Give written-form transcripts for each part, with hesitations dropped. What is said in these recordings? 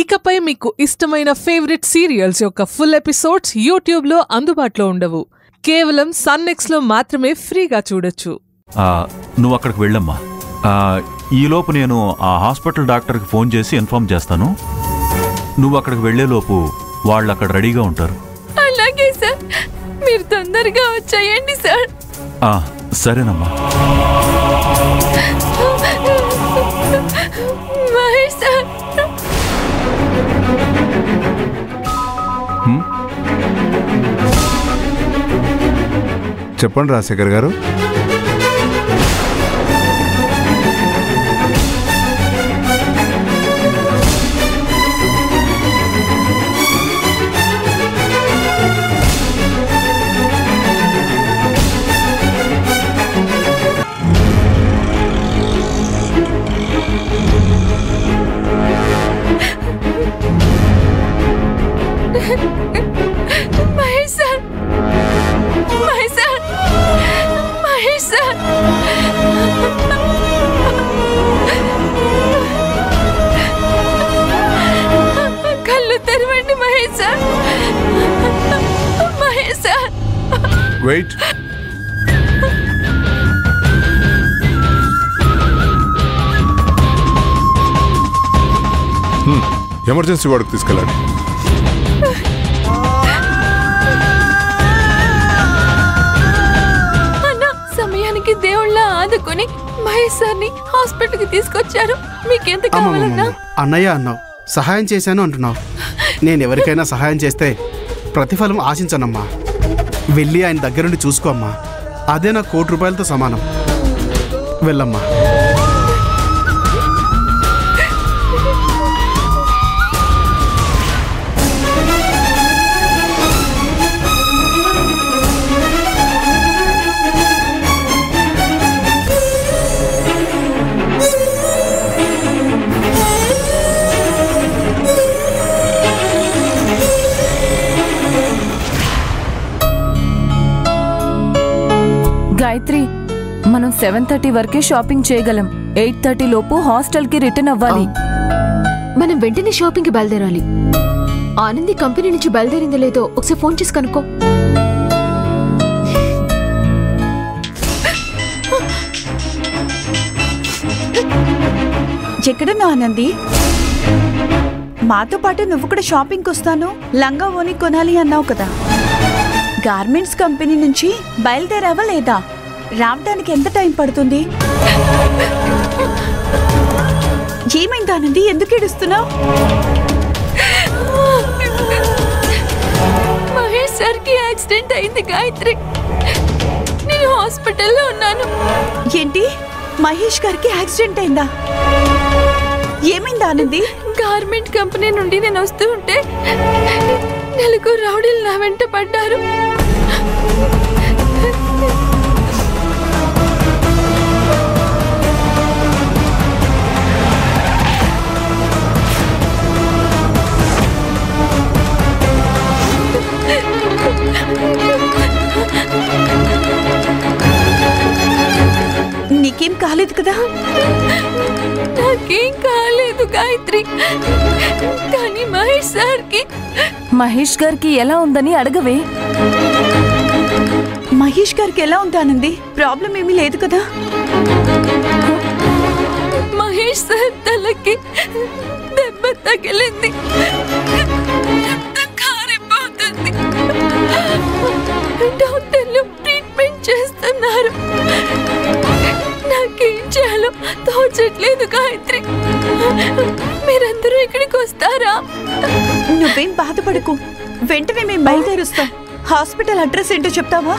ఇకపై మీకు ఇష్టమైన ఫేవరెట్ సీరియల్స్ యొక్క ఫుల్ ఎపిసోడ్స్ యూట్యూబ్లో అందుబాటులో ఉండవు. కేవలం సన్నెక్స్లో మాత్రమే ఫ్రీగా చూడొచ్చు. నువ్వు అక్కడికి వెళ్ళమ్మా. ఈలోపు నేను ఆ హాస్పిటల్ డాక్టర్కి ఫోన్ చేసి ఇన్ఫార్మ్ చేస్తాను. నువ్వు అక్కడికి వెళ్లేలోపు వాళ్ళు అక్కడ రెడీగా ఉంటారు. అలాగే సార్, మీరు తొందరగా వచ్చేయండి సార్. సరేనమ్మా. మహేష్ సార్, చెప్పండి రాజశేఖర్ గారు. Mahesh sir, Mahesh sir, Mahesh sir, కళ్ళు తెరవండి Mahesh sir, Mahesh sir. Wait. Emergency వార్డుకు తీసుకెళ్ళండి. సమయానికి దేవుళ్ళ ఆదుకొని మహేష్ సార్ని హాస్పిటల్కి తీసుకొచ్చారు. మీకెంత కావాలన్నా? అన్నయ్య అన్నావు, సహాయం చేశాను అంటున్నావు. నేను ఎవరికైనా సహాయం చేస్తే ప్రతిఫలం ఆశించనమ్మా. వెళ్ళి ఆయన దగ్గరుండి చూసుకో అమ్మా. అదే నాకు ₹1,00,00,000తో సమానం. వెళ్ళమ్మా. గాయత్రి, మనం 7:30 వరకే షాపింగ్ చేయగలం. 8:30 లోపు హాస్టల్ కి రిటర్న్ అవ్వాలి. మనం వెంటనే షాపింగ్ కి బయలుదేరాలి. ఆనంది కంపెనీ నుంచి బయలుదేరిందో లేదో ఒకసారి ఫోన్ చేసి కనుక్కో. ఎక్కడున్నావు ఆనంది? మాతో పాటు నువ్వు కూడా షాపింగ్కి వస్తాను, లంగా ఓని కొనాలి అన్నావు కదా. గార్మెంట్స్ కంపెనీ నుంచి బయలుదేరావా లేదా? రావడానికి ఎంత టైం పడుతుంది? ఏమైంది ఆనంది, ఎందుకు ఏడుస్తున్నావు? మహేష్ సార్కి యాక్సిడెంట్ అయింది గాయత్రి. నేను హాస్పిటల్లో ఉన్నాను. ఏంటి, మహేష్ గారికి యాక్సిడెంట్ అయిందా? ఏమైంది ఆనంది? గార్మెంట్ కంపెనీ నుండి నేను వస్తూ ఉంటే 4 రౌడీలు నా వెంట పడ్డారు. నీకేం కాలేదు కదా? నాకేం కాలేదు గాయత్రి, కానీ మహేష్ గారికి ఎలా ఉందని అడగవే. మహేష్ గారికి ఎలా ఉంటానంది? ప్రాబ్లం ఏమీ లేదు కదా? మహేష్ సార్ తలకి దెబ్బ తగిలింది, కారిపోతుంది. డాక్టర్లు ట్రీట్మెంట్ చేస్తున్నారు. నాకేం చేయాలో తోచట్లేదు గాయత్రి. మీరందరూ ఇక్కడికి వస్తారా? నువ్వేం బాధపడకు, వెంటనే మేము బయలుదేరుస్తాం. హాస్పిటల్ అడ్రస్ ఏంటో చెప్తావా?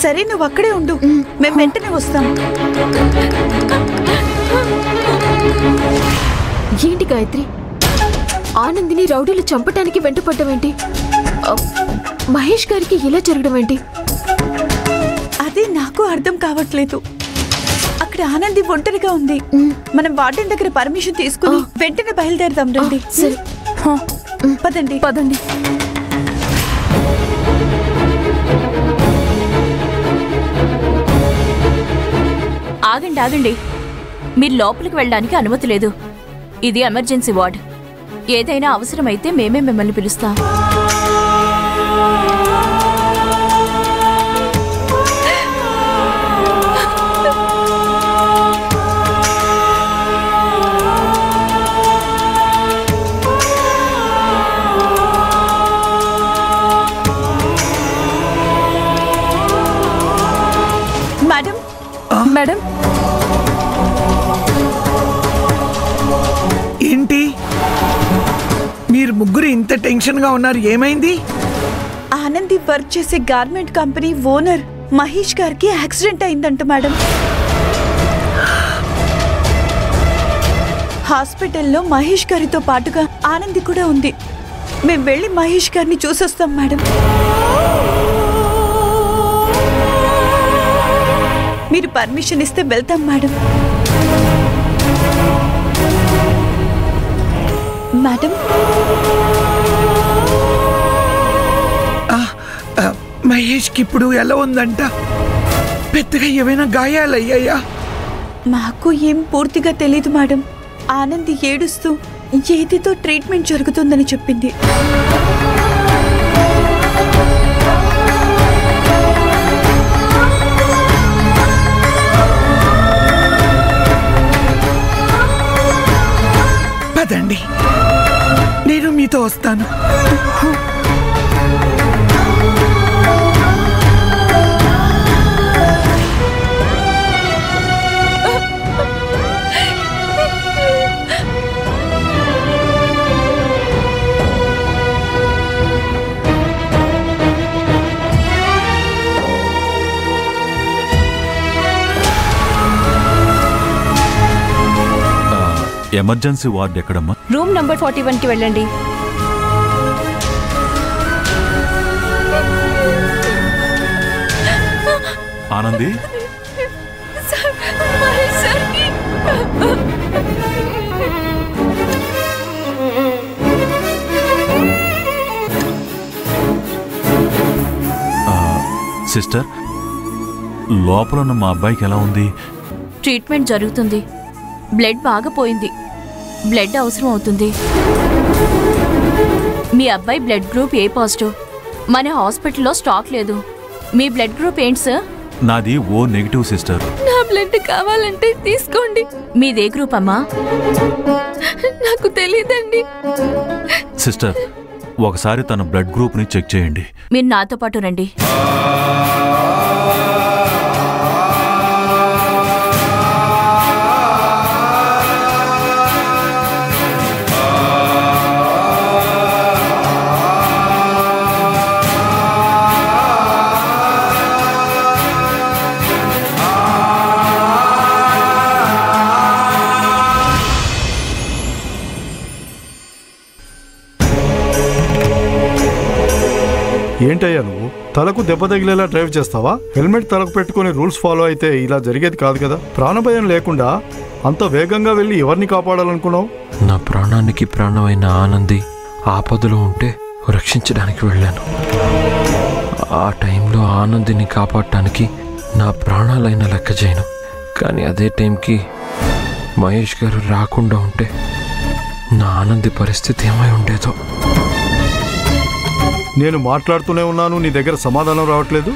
సరే, నువ్వు అక్కడే ఉండు, మేము వెంటనే వస్తాం. ఏంటి గాయత్రి, ఆనందిని రౌడీలు చంపటానికి వెంటపడ్డమేంటి? మహేష్ గారికి ఇలా జరగడం ఏంటి? అదే నాకు అర్థం కావట్లేదు. అక్కడ ఆనంది ఒంటరిగా ఉంది. మనం వార్డెన్ దగ్గర పర్మిషన్ తీసుకుని వెంటనే బయలుదేరదాం. రండి. సరే, పదండి పదండి. ఆగండి ఆగండి, మీరు లోపలికి వెళ్ళడానికి అనుమతి లేదు. ఇది ఎమర్జెన్సీ వార్డ్. ఏదైనా అవసరమైతే మేమే మిమ్మల్ని పిలుస్తాం. మేడం మేడం, ఏంటి మీరు ముగ్గురు ఇంత టెన్షన్గా ఉన్నారు? ఏమైంది? ఆనంది వర్క్ చేసే గార్మెంట్ కంపెనీ ఓనర్ మహేష్ గారికి యాక్సిడెంట్ అయిందంట మేడం. హాస్పిటల్లో మహేష్ గారితో పాటుగా ఆనంది కూడా ఉంది. మేము వెళ్ళి మహేష్ గారిని చూసొస్తాం మేడం. మీరు పర్మిషన్ ఇస్తే వెళ్తాం మేడం. మేడం, మహేష్కి ఇప్పుడు ఎలా ఉందంట? పెద్దగా ఏమైనా గాయాలయ్యాయా? మాకు ఏం పూర్తిగా తెలీదు మేడం. ఆనంది ఏడుస్తూ ఏదితో ట్రీట్మెంట్ జరుగుతుందని చెప్పింది. పదండి, నేను మీతో వస్తాను. ఎమర్జెన్సీ వార్డ్ ఎక్కడమ్మా? రూమ్ నంబర్ 41కి వెళ్ళండి. ఆనంది, సిస్టర్, లోపల ఉన్న మా అబ్బాయికి ఎలా ఉంది? ట్రీట్మెంట్ జరుగుతుంది. బ్లడ్ బాగా పోయింది. బ్లడ్ అవసరం అవుతుంది. మీ అబ్బాయి బ్లడ్ గ్రూప్ ఏ పాజిటివ్. మన హాస్పిటల్లో స్టాక్ లేదు. మీ బ్లడ్ గ్రూప్ ఏంటి సార్? నాది ఓ నెగిటివ్ సిస్టర్. నా బ్లడ్ కావాలంటే తీసుకోండి. మీదే గ్రూప్ అమ్మా? నాకు తెలీదండి. సిస్టర్, ఒకసారి తన బ్లడ్ గ్రూప్ని చెక్ చేయండి. మీరు నాతో పాటు రండి. ఏంటయ్యా నువ్వు తలకు దెబ్బ తగిలేలా డ్రైవ్ చేస్తావా? హెల్మెట్ తలకు పెట్టుకుని రూల్స్ ఫాలో అయితే ఇలా జరిగేది కాదు కదా. ప్రాణభయం లేకుండా అంత వేగంగా వెళ్ళి ఎవరిని కాపాడాలనుకున్నావు? నా ప్రాణానికి ప్రాణమైన ఆనంది ఆపదలో ఉంటే రక్షించడానికి వెళ్ళాను. ఆ టైంలో ఆనందిని కాపాడటానికి నా ప్రాణాలైన లెక్క చేయను. కానీ అదే టైంకి మహేష్ గారు రాకుండా ఉంటే నా ఆనంది పరిస్థితి ఏమై ఉండేదో. నేను మాట్లాడుతూనే ఉన్నాను, నీ దగ్గర సమాధానం రావట్లేదు.